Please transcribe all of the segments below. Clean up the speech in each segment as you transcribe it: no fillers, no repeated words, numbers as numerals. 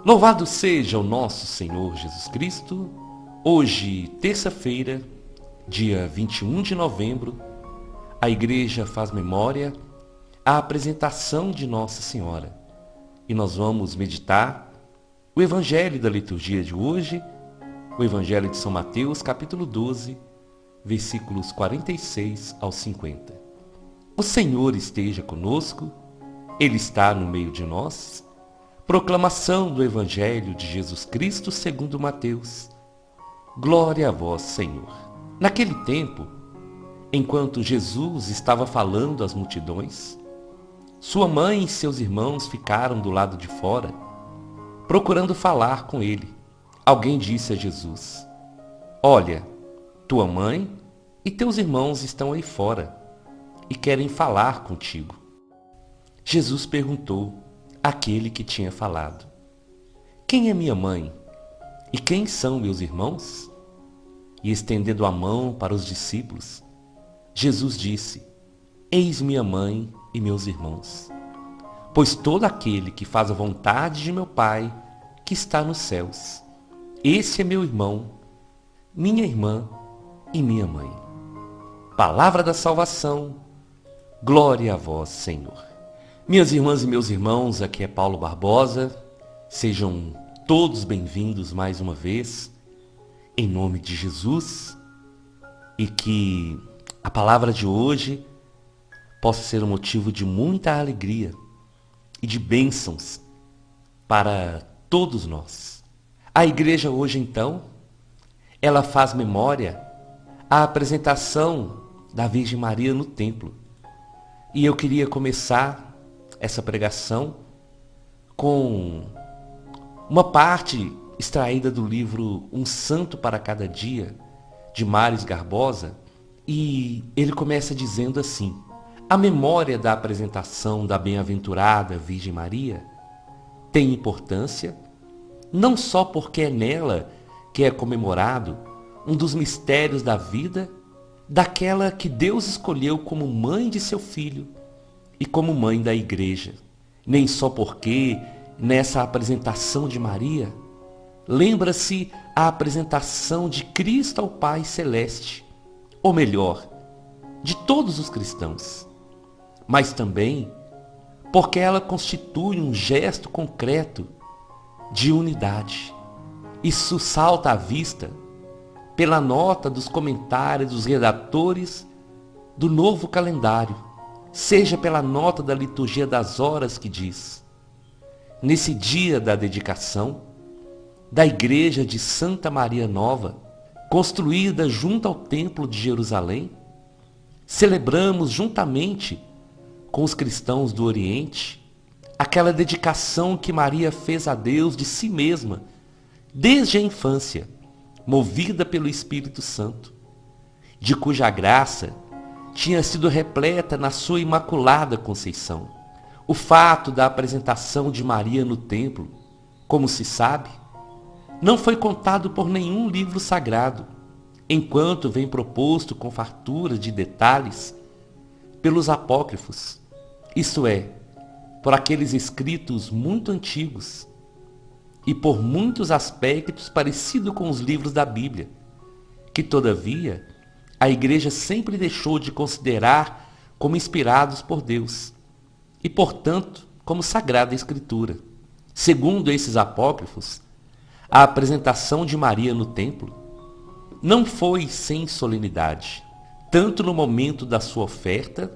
Louvado seja o nosso Senhor Jesus Cristo. Hoje, terça-feira, dia 21 de novembro, a Igreja faz memória à apresentação de Nossa Senhora. E nós vamos meditar o Evangelho da liturgia de hoje, o Evangelho de São Mateus, capítulo 12, versículos 46 ao 50. O Senhor esteja conosco, Ele está no meio de nós. Proclamação do Evangelho de Jesus Cristo segundo Mateus. Glória a vós, Senhor. Naquele tempo, enquanto Jesus estava falando às multidões, sua mãe e seus irmãos ficaram do lado de fora, procurando falar com ele. Alguém disse a Jesus: Olha, tua mãe e teus irmãos estão aí fora e querem falar contigo. Jesus perguntou àquele que tinha falado: Quem é minha mãe? E quem são meus irmãos? E estendendo a mão para os discípulos, Jesus disse: Eis minha mãe e meus irmãos. Pois todo aquele que faz a vontade de meu Pai, que está nos céus, esse é meu irmão, minha irmã e minha mãe. Palavra da salvação, glória a vós, Senhor. Minhas irmãs e meus irmãos, aqui é Paulo Barbosa. Sejam todos bem-vindos mais uma vez, em nome de Jesus, e que a palavra de hoje possa ser um motivo de muita alegria e de bênçãos para todos nós. A igreja hoje, então, ela faz memória à apresentação da Virgem Maria no templo. E eu queria começar essa pregação com uma parte extraída do livro Um Santo para Cada Dia, de Maris Garbosa, e ele começa dizendo assim: a memória da apresentação da bem-aventurada Virgem Maria tem importância não só porque é nela que é comemorado um dos mistérios da vida daquela que Deus escolheu como mãe de seu Filho e como mãe da Igreja, nem só porque nessa apresentação de Maria lembra-se a apresentação de Cristo ao Pai Celeste, ou melhor, de todos os cristãos, mas também porque ela constitui um gesto concreto de unidade. Isso salta à vista pela nota dos comentários dos redatores do novo calendário, seja pela nota da liturgia das horas que diz: nesse dia da dedicação da igreja de Santa Maria Nova, construída junto ao Templo de Jerusalém, celebramos juntamente com os cristãos do Oriente aquela dedicação que Maria fez a Deus de si mesma desde a infância, movida pelo Espírito Santo, de cuja graça tinha sido repleta na sua Imaculada Conceição. O fato da apresentação de Maria no templo, como se sabe, não foi contado por nenhum livro sagrado, enquanto vem proposto com fartura de detalhes pelos apócrifos, isto é, por aqueles escritos muito antigos e por muitos aspectos parecido com os livros da Bíblia, que todavia a Igreja sempre deixou de considerar como inspirados por Deus e, portanto, como Sagrada Escritura. Segundo esses apócrifos, a apresentação de Maria no templo não foi sem solenidade, tanto no momento da sua oferta,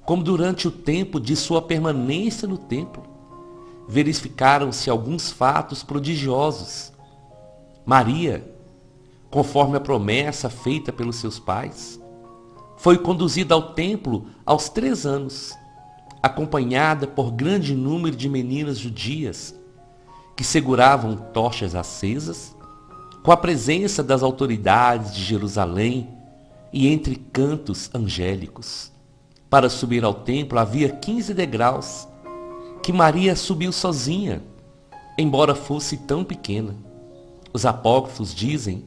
como durante o tempo de sua permanência no templo. Verificaram-se alguns fatos prodigiosos. Maria, conforme a promessa feita pelos seus pais, foi conduzida ao templo aos 3 anos, acompanhada por grande número de meninas judias que seguravam tochas acesas, com a presença das autoridades de Jerusalém e entre cantos angélicos. Para subir ao templo havia 15 degraus, que Maria subiu sozinha, embora fosse tão pequena. Os apócrifos dizem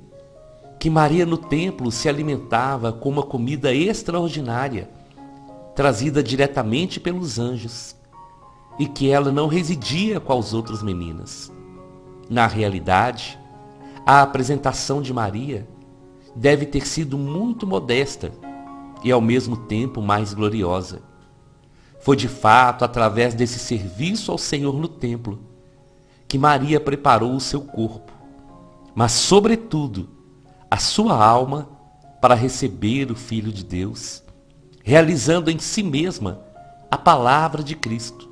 que Maria no templo se alimentava com uma comida extraordinária, trazida diretamente pelos anjos, e que ela não residia com as outras meninas. Na realidade, a apresentação de Maria deve ter sido muito modesta e ao mesmo tempo mais gloriosa. Foi de fato através desse serviço ao Senhor no templo que Maria preparou o seu corpo, mas sobretudo a sua alma para receber o Filho de Deus, realizando em si mesma a palavra de Cristo.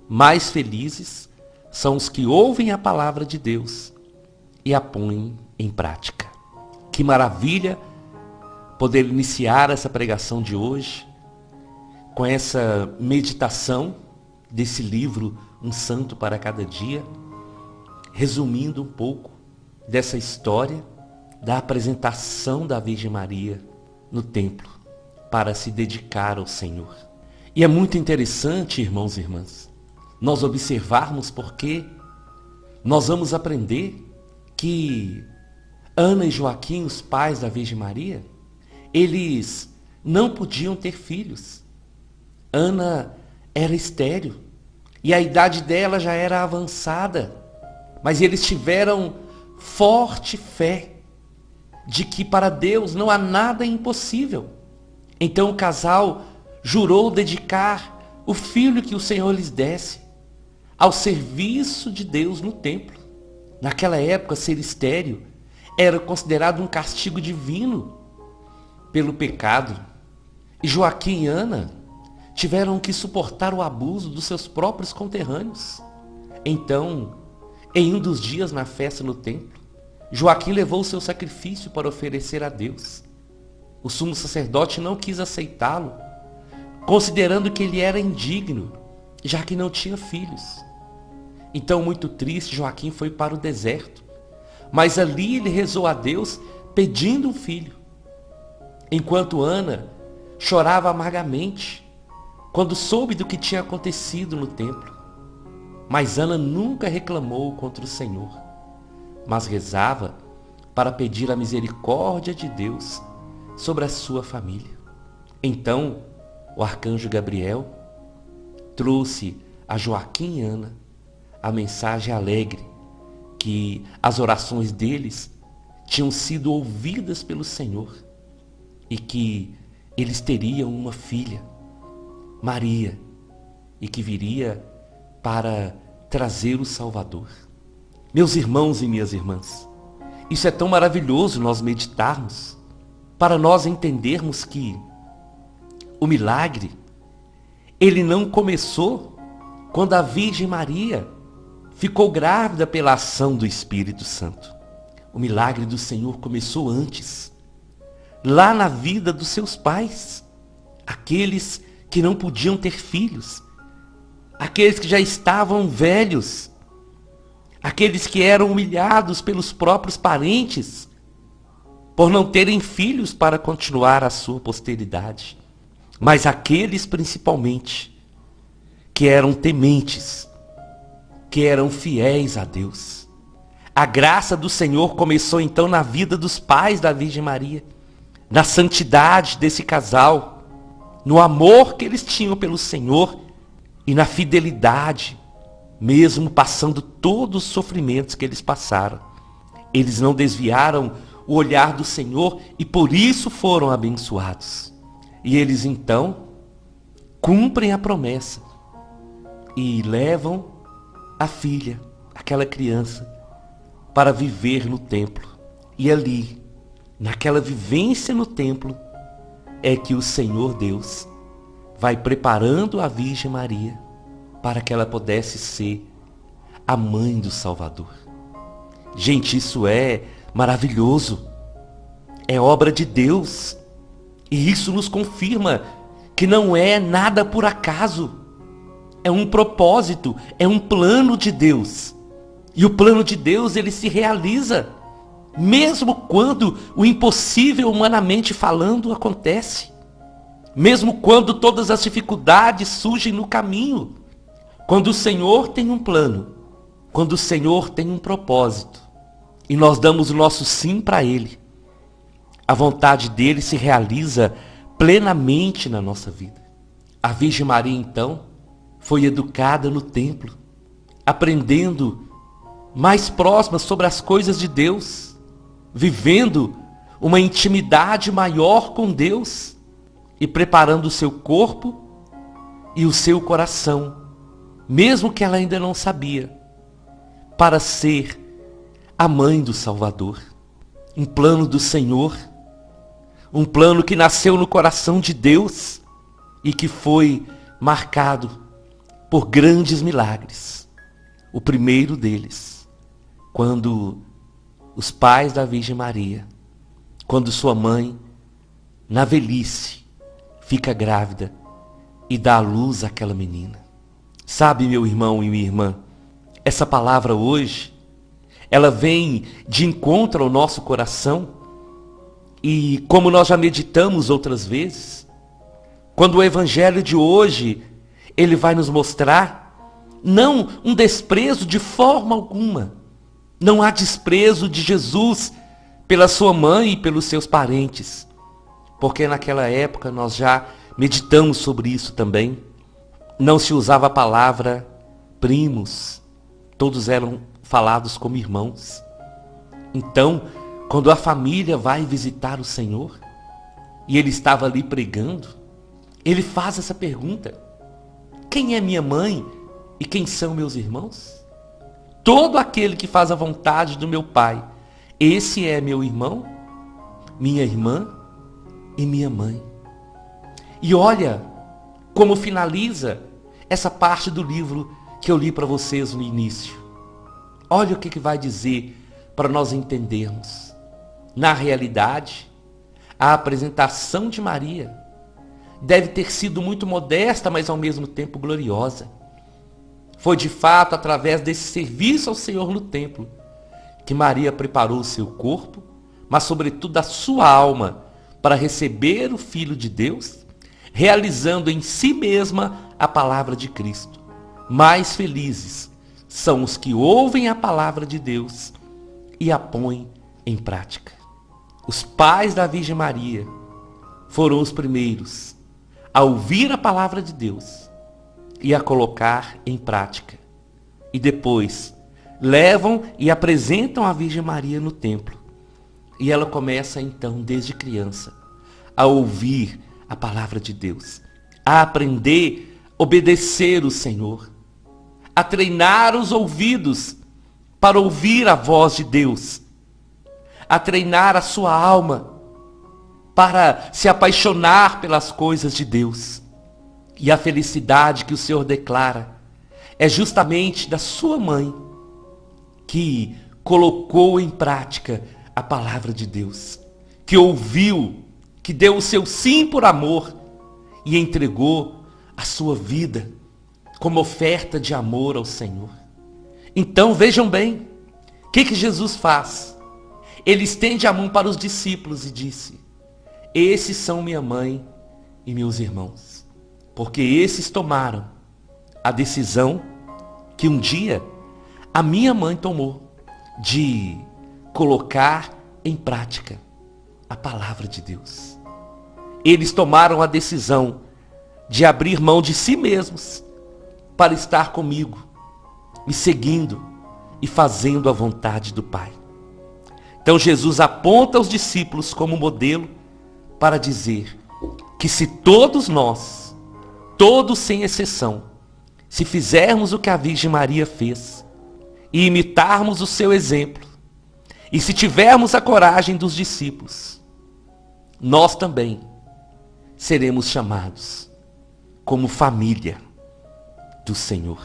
Mais felizes são os que ouvem a palavra de Deus e a põem em prática. Que maravilha poder iniciar essa pregação de hoje com essa meditação desse livro Um Santo para Cada Dia, resumindo um pouco dessa história da apresentação da Virgem Maria no templo para se dedicar ao Senhor. E é muito interessante, irmãos e irmãs, nós observarmos porque nós vamos aprender que Ana e Joaquim, os pais da Virgem Maria, eles não podiam ter filhos. Ana era estéril e a idade dela já era avançada, mas eles tiveram forte fé de que para Deus não há nada impossível. Então o casal jurou dedicar o filho que o Senhor lhes desse ao serviço de Deus no templo. Naquela época, ser estéril era considerado um castigo divino pelo pecado. E Joaquim e Ana tiveram que suportar o abuso dos seus próprios conterrâneos. Então, em um dos dias na festa no templo, Joaquim levou o seu sacrifício para oferecer a Deus. O sumo sacerdote não quis aceitá-lo, considerando que ele era indigno, já que não tinha filhos. Então, muito triste, Joaquim foi para o deserto, mas ali ele rezou a Deus pedindo um filho, enquanto Ana chorava amargamente quando soube do que tinha acontecido no templo. Mas Ana nunca reclamou contra o Senhor, mas rezava para pedir a misericórdia de Deus sobre a sua família. Então, o arcanjo Gabriel trouxe a Joaquim e Ana a mensagem alegre que as orações deles tinham sido ouvidas pelo Senhor e que eles teriam uma filha, Maria, e que viria para trazer o Salvador. Meus irmãos e minhas irmãs, isso é tão maravilhoso nós meditarmos, para nós entendermos que o milagre, ele não começou quando a Virgem Maria ficou grávida pela ação do Espírito Santo. O milagre do Senhor começou antes, lá na vida dos seus pais, aqueles que não podiam ter filhos, aqueles que já estavam velhos, aqueles que eram humilhados pelos próprios parentes, por não terem filhos para continuar a sua posteridade. Mas aqueles principalmente, que eram tementes, que eram fiéis a Deus. A graça do Senhor começou então na vida dos pais da Virgem Maria, na santidade desse casal, no amor que eles tinham pelo Senhor e na fidelidade, mesmo passando todos os sofrimentos que eles passaram. Eles não desviaram o olhar do Senhor e por isso foram abençoados. E eles então cumprem a promessa e levam a filha, aquela criança, para viver no templo. E ali, naquela vivência no templo, é que o Senhor Deus vai preparando a Virgem Maria para que ela pudesse ser a mãe do Salvador. Gente, isso é maravilhoso. É obra de Deus. E isso nos confirma que não é nada por acaso. É um propósito, é um plano de Deus. E o plano de Deus, ele se realiza, mesmo quando o impossível humanamente falando acontece. Mesmo quando todas as dificuldades surgem no caminho. Quando o Senhor tem um plano, quando o Senhor tem um propósito, e nós damos o nosso sim para Ele, a vontade dele se realiza plenamente na nossa vida. A Virgem Maria, então, foi educada no templo, aprendendo mais próximas sobre as coisas de Deus, vivendo uma intimidade maior com Deus e preparando o seu corpo e o seu coração, mesmo que ela ainda não sabia, para ser a mãe do Salvador. Um plano do Senhor, um plano que nasceu no coração de Deus e que foi marcado por grandes milagres. O primeiro deles, quando os pais da Virgem Maria, quando sua mãe, na velhice, fica grávida e dá à luz àquela menina. Sabe, meu irmão e minha irmã, essa palavra hoje, ela vem de encontro ao nosso coração e, como nós já meditamos outras vezes, quando o evangelho de hoje, ele vai nos mostrar não um desprezo de forma alguma. Não há desprezo de Jesus pela sua mãe e pelos seus parentes, porque naquela época nós já meditamos sobre isso também. Não se usava a palavra primos, todos eram falados como irmãos. Então, quando a família vai visitar o Senhor, e ele estava ali pregando, ele faz essa pergunta: quem é minha mãe e quem são meus irmãos? Todo aquele que faz a vontade do meu Pai, esse é meu irmão, minha irmã e minha mãe. E olha como finaliza essa parte do livro que eu li para vocês no início. Olha o que vai dizer para nós entendermos. Na realidade, a apresentação de Maria deve ter sido muito modesta, mas ao mesmo tempo gloriosa. Foi de fato através desse serviço ao Senhor no templo que Maria preparou o seu corpo, mas sobretudo a sua alma, para receber o Filho de Deus, realizando em si mesma a palavra de Cristo. Mais felizes são os que ouvem a palavra de Deus e a põem em prática. Os pais da Virgem Maria foram os primeiros a ouvir a palavra de Deus e a colocar em prática. E depois levam e apresentam a Virgem Maria no templo. E ela começa então, desde criança, a ouvir a palavra de Deus, a aprender a obedecer o Senhor, a treinar os ouvidos para ouvir a voz de Deus, a treinar a sua alma para se apaixonar pelas coisas de Deus. E a felicidade que o Senhor declara é justamente da sua mãe, que colocou em prática a palavra de Deus, que ouviu, que deu o seu sim por amor e entregou a sua vida como oferta de amor ao Senhor. Então vejam bem, o que Jesus faz? Ele estende a mão para os discípulos e disse: esses são minha mãe e meus irmãos, porque esses tomaram a decisão que um dia a minha mãe tomou, de colocar em prática a palavra de Deus. Eles tomaram a decisão de abrir mão de si mesmos para estar comigo, me seguindo e fazendo a vontade do Pai. Então Jesus aponta os discípulos como modelo para dizer que se todos nós, todos sem exceção, se fizermos o que a Virgem Maria fez e imitarmos o seu exemplo, e se tivermos a coragem dos discípulos, nós também seremos chamados como família do Senhor.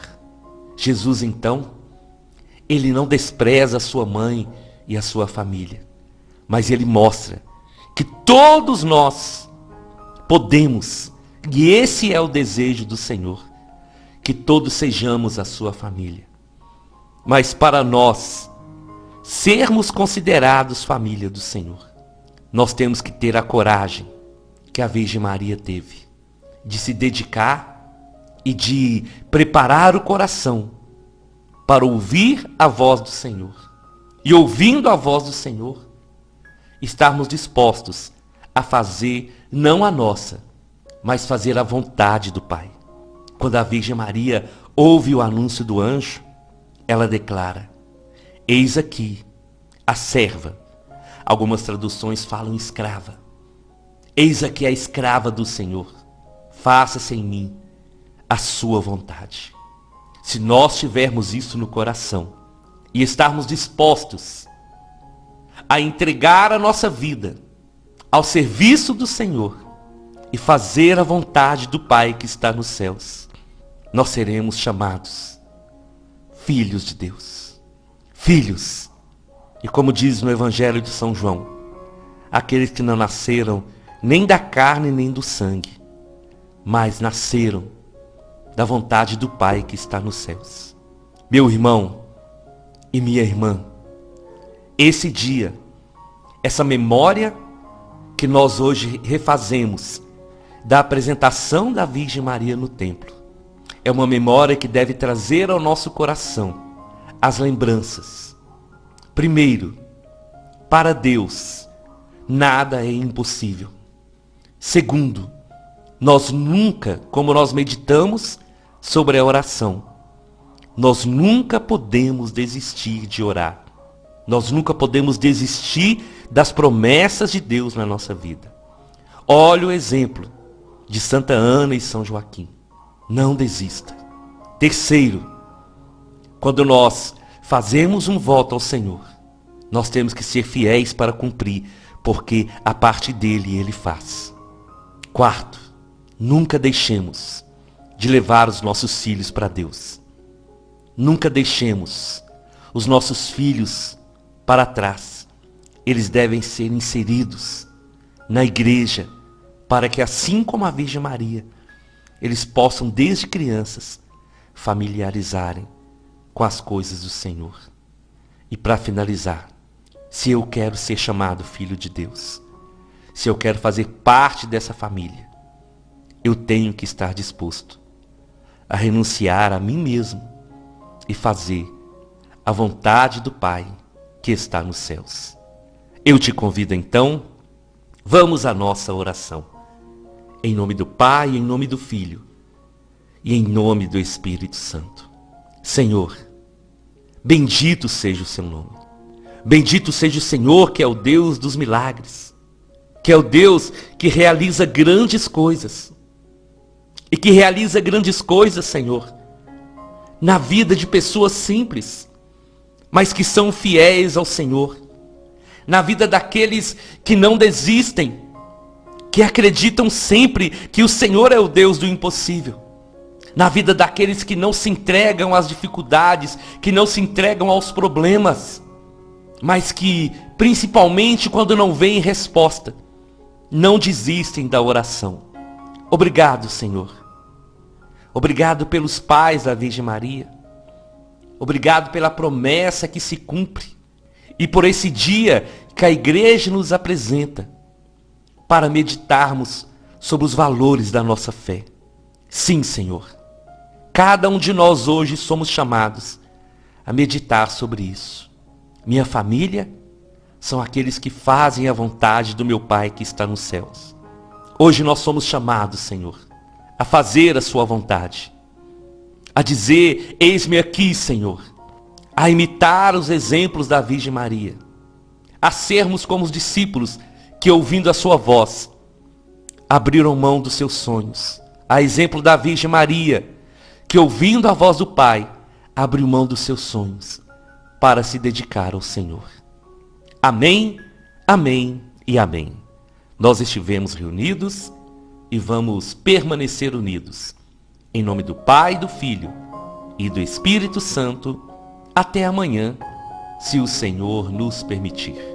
Jesus, então, ele não despreza a sua mãe e a sua família, mas ele mostra que todos nós podemos, e esse é o desejo do Senhor, que todos sejamos a sua família. Mas para nós sermos considerados família do Senhor, nós temos que ter a coragem que a Virgem Maria teve, de se dedicar e de preparar o coração para ouvir a voz do Senhor. E ouvindo a voz do Senhor, estarmos dispostos a fazer não a nossa, mas fazer a vontade do Pai. Quando a Virgem Maria ouve o anúncio do anjo, ela declara: Eis aqui a serva. Algumas traduções falam escrava. Eis aqui a escrava do Senhor. Faça-se em mim a sua vontade. Se nós tivermos isso no coração e estarmos dispostos a entregar a nossa vida ao serviço do Senhor e fazer a vontade do Pai que está nos céus, nós seremos chamados filhos de Deus. Filhos. E como diz no Evangelho de São João, aqueles que não nasceram nem da carne nem do sangue, mas nasceram da vontade do Pai que está nos céus. Meu irmão e minha irmã, esse dia, essa memória que nós hoje refazemos da apresentação da Virgem Maria no templo, é uma memória que deve trazer ao nosso coração as lembranças. Primeiro, para Deus, nada é impossível. Segundo, nós nunca, como nós meditamos sobre a oração, nós nunca podemos desistir de orar. Nós nunca podemos desistir das promessas de Deus na nossa vida. Olha o exemplo de Santa Ana e São Joaquim. Não desista. Terceiro, quando nós fazemos um voto ao Senhor, nós temos que ser fiéis para cumprir, porque a parte dele ele faz. Quarto, nunca deixemos de levar os nossos filhos para Deus. Nunca deixemos os nossos filhos para trás. Eles devem ser inseridos na igreja, para que assim como a Virgem Maria, eles possam desde crianças familiarizarem com as coisas do Senhor. E para finalizar, se eu quero ser chamado filho de Deus, se eu quero fazer parte dessa família, eu tenho que estar disposto a renunciar a mim mesmo e fazer a vontade do Pai que está nos céus. Eu te convido então, vamos à nossa oração. Em nome do Pai, em nome do Filho e em nome do Espírito Santo. Senhor, bendito seja o seu nome. Bendito seja o Senhor, que é o Deus dos milagres, que é o Deus que realiza grandes coisas. E que realiza grandes coisas, Senhor, na vida de pessoas simples, mas que são fiéis ao Senhor. Na vida daqueles que não desistem, que acreditam sempre que o Senhor é o Deus do impossível. Na vida daqueles que não se entregam às dificuldades, que não se entregam aos problemas, mas que, principalmente quando não vem resposta, não desistem da oração. Obrigado, Senhor. Obrigado pelos pais da Virgem Maria. Obrigado pela promessa que se cumpre. E por esse dia que a igreja nos apresenta para meditarmos sobre os valores da nossa fé. Sim, Senhor. Cada um de nós hoje somos chamados a meditar sobre isso. Minha família são aqueles que fazem a vontade do meu Pai que está nos céus. Hoje nós somos chamados, Senhor, a fazer a sua vontade. A dizer, eis-me aqui, Senhor. A imitar os exemplos da Virgem Maria. A sermos como os discípulos que, ouvindo a sua voz, abriram mão dos seus sonhos. A exemplo da Virgem Maria, que, ouvindo a voz do Pai, abriu mão dos seus sonhos para se dedicar ao Senhor. Amém, amém e amém. Nós estivemos reunidos e vamos permanecer unidos. Em nome do Pai, do Filho e do Espírito Santo, até amanhã, se o Senhor nos permitir.